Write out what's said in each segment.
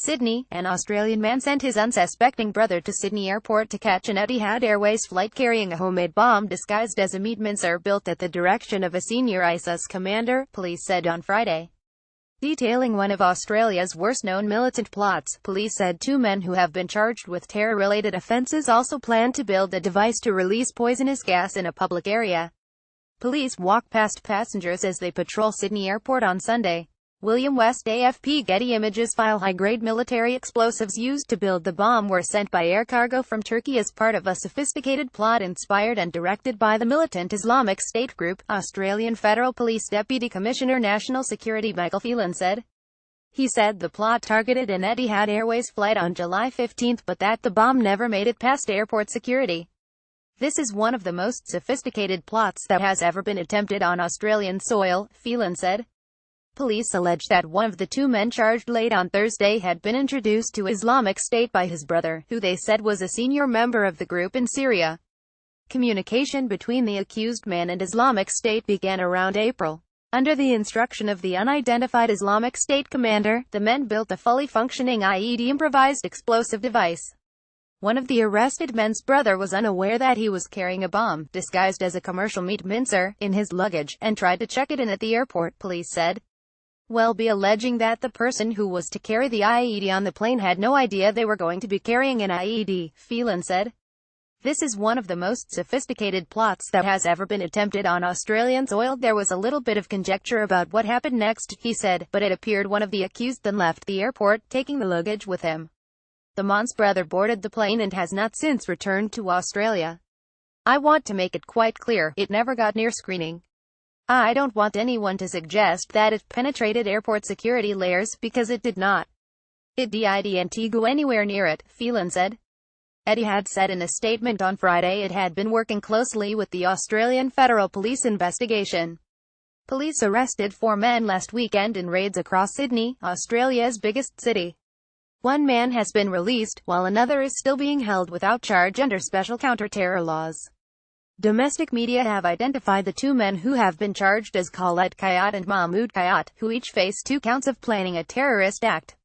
Sydney, an Australian man sent his unsuspecting brother to Sydney Airport to catch an Etihad Airways flight carrying a homemade bomb disguised as a meat mincer built at the direction of a senior ISIS commander, police said on Friday. Detailing one of Australia's worst-known militant plots, police said two men who have been charged with terror-related offences also planned to build a device to release poisonous gas in a public area. Police walked past passengers as they patrol Sydney Airport on Sunday. William West AFP Getty Images file high-grade military explosives used to build the bomb were sent by air cargo from Turkey as part of a sophisticated plot inspired and directed by the militant Islamic State group, Australian Federal Police Deputy Commissioner National Security Michael Phelan said. He said the plot targeted an Etihad Airways flight on July 15 but that the bomb never made it past airport security. This is one of the most sophisticated plots that has ever been attempted on Australian soil, Phelan said. Police allege that one of the two men charged late on Thursday had been introduced to Islamic State by his brother, who they said was a senior member of the group in Syria. Communication between the accused man and Islamic State began around April. Under the instruction of the unidentified Islamic State commander, the men built a fully functioning IED improvised explosive device. One of the arrested men's brother was unaware that he was carrying a bomb, disguised as a commercial meat mincer, in his luggage, and tried to check it in at the airport, police said. Welby alleging that the person who was to carry the IED on the plane had no idea they were going to be carrying an IED, Phelan said. This is one of the most sophisticated plots that has ever been attempted on Australian soil. There was a little bit of conjecture about what happened next, he said, but it appeared one of the accused then left the airport, taking the luggage with him. The man's brother boarded the plane and has not since returned to Australia. I want to make it quite clear, it never got near screening. I don't want anyone to suggest that it penetrated airport security layers, because it did not. It didn't go anywhere near it, Phelan said. Etihad said in a statement on Friday it had been working closely with the Australian Federal Police investigation. Police arrested 4 men last weekend in raids across Sydney, Australia's biggest city. One man has been released, while another is still being held without charge under special counter-terror laws. Domestic media have identified the 2 men who have been charged as Khaled Kayat and Mahmoud Kayat, who each face 2 counts of planning a terrorist act.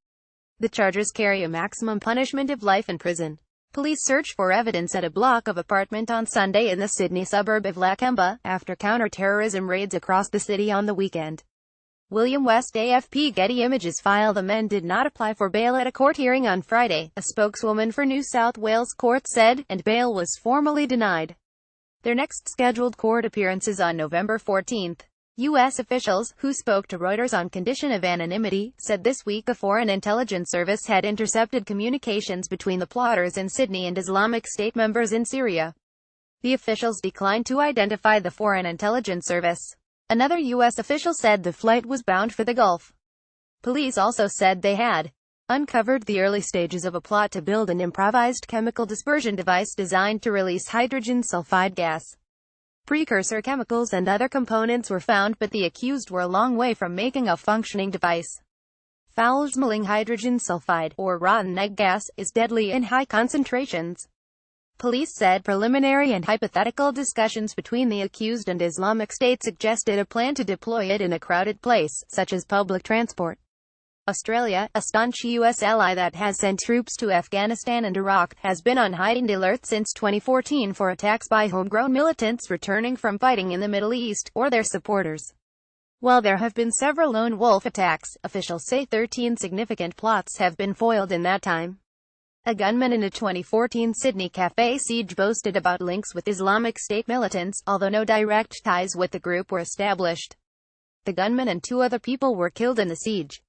The charges carry a maximum punishment of life in prison. Police searched for evidence at a block of apartment on Sunday in the Sydney suburb of Lakemba, after counter-terrorism raids across the city on the weekend. William West AFP Getty Images file the men did not apply for bail at a court hearing on Friday, a spokeswoman for New South Wales court said, and bail was formally denied. Their next scheduled court appearance is on November 14. U.S. officials, who spoke to Reuters on condition of anonymity, said this week a foreign intelligence service had intercepted communications between the plotters in Sydney and Islamic State members in Syria. The officials declined to identify the foreign intelligence service. Another U.S. official said the flight was bound for the Gulf. Police also said they had uncovered the early stages of a plot to build an improvised chemical dispersion device designed to release hydrogen sulfide gas. Precursor chemicals and other components were found, but the accused were a long way from making a functioning device. Foul-smelling hydrogen sulfide, or rotten egg gas, is deadly in high concentrations. Police said preliminary and hypothetical discussions between the accused and Islamic State suggested a plan to deploy it in a crowded place, such as public transport. Australia, a staunch U.S. ally that has sent troops to Afghanistan and Iraq, has been on heightened alert since 2014 for attacks by homegrown militants returning from fighting in the Middle East, or their supporters. While there have been several lone wolf attacks, officials say 13 significant plots have been foiled in that time. A gunman in a 2014 Sydney cafe siege boasted about links with Islamic State militants, although no direct ties with the group were established. The gunman and 2 other people were killed in the siege.